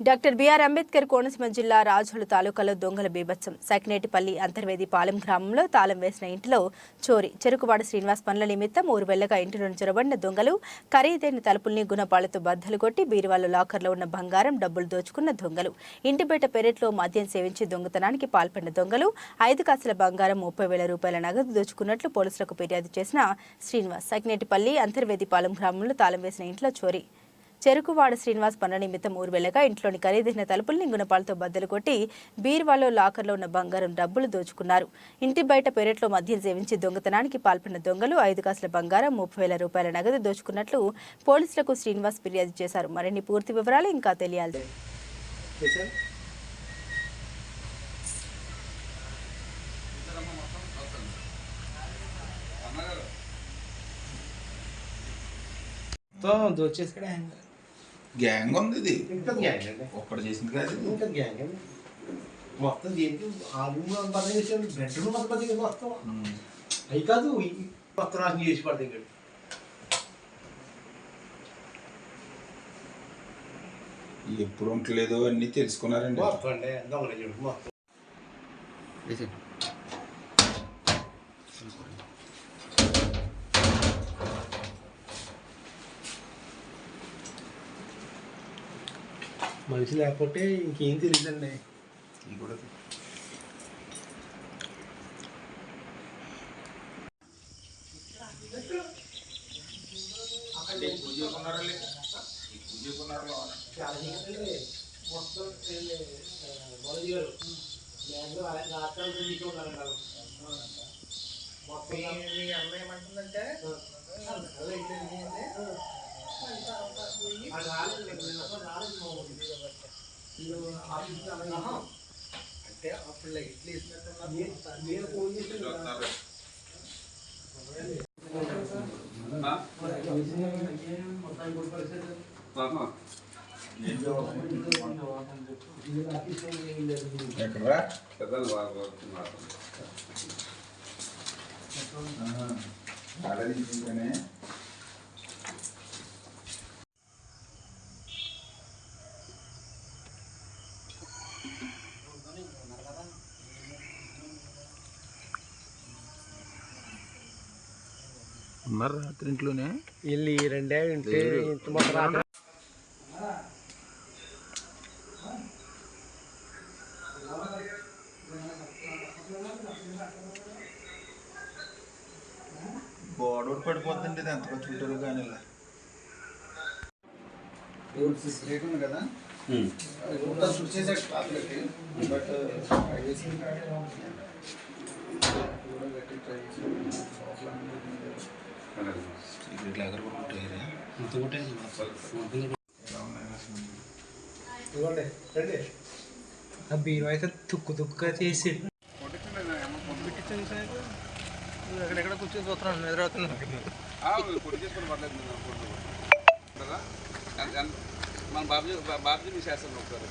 Doctor BR Ambedkar Konaseema జిల్లా రాజోలు తాలూకాలో దొంగల బీభత్సం. సకినేటిపల్లి అంతర్వేది పాలెం గ్రామంలో తాళం వేసిన ఇంటిలో చోరీ. చెరుకువాడ శ్రీనివాస్ పనుల నిమిత్తం ఊరువెళ్లగా ఇంటిలోని చొరబడిన దొంగలు ఖరీదైన తలుపుల్ని గుణపాలతో బద్దలు కొట్టి బీరువాలో లాకర్లో ఉన్న బంగారం డబ్బులు దోచుకున్న దొంగలు. ఇంటి బయట పెరట్లో మద్యం సేవించి దొంగతనానికి పాల్పడిన దొంగలు 5 కాసుల బంగారం 30,000 రూపాయల నగదు దోచుకున్నట్లు పోలీసులకు ఫిర్యాదు చేసిన శ్రీనివాస్ సకినేటిపల్లి అంతర్వేది పాలెం గ్రామంలో తాళం వేసిన ఇంట్లో చోరీ. చెరుకువాడ శ్రీనివాస్ పనుల నిమిత్తం ఊరువెళ్లగా ఇంట్లోని ఖరీదైన తలుపుల్ని గుణపాలతో బద్దలు కొట్టి బీరువాలో లాకర్లో ఉన్న బంగారం డబ్బులు దోచుకున్నారు. ఇంటి బయట పెరట్లో మద్యం సేవించి దొంగతనానికి పాల్పడిన దొంగలు 5 కాసుల బంగారం 30,000 రూపాయల నగదు దోచుకున్నట్లు పోలీసులకు శ్రీనివాస్ ఫిర్యాదు చేశారు. మరిన్ని పూర్తి వివరాలు ఇంకా తెలియాలి. గ్యాంగ్ ఉంది. ఇది ఒక్కడు చేసింది కాదు, ఇంకా గ్యాంగ్ మొత్తం దీనికి ఆ రూమ్ పని చేసాడు, బెడ్రూమ్ మొత్తం మొత్తం అవి కాదు మొత్తం నాకు చేసి పడతాయి. ఎప్పుడు ఉండలేదు అన్ని తెలుసుకున్నారండి. మొత్తం అండి దొంగలు చెప్పి మొత్తం మనిషి లేకపోతే ఇంకేం తెలియదండి. ఇది కూడా ఏమంటుందంటే అంటే అప్పుడు ఇట్లా ఎక్కడరా ఉన్నారు రాత్రి ఇంట్లోనే వెళ్ళి రెండే ఇంటి ఇంత మొత్తం గోడోడు పడిపోతుంటే ఇది ఎంతగా చుట్టారు కానీ ఉంది కదా షూట్ చేసాడు పాత్రకి. బట్ ఆ బీరు అయితే తుక్కు తుక్కుగా చేసి ఎక్కడెక్కడ కూర్చొని చూస్తున్నాను, నిద్రవుతున్నాను. మన బాబుజీ మీ శాస్త్రం ఒకసారి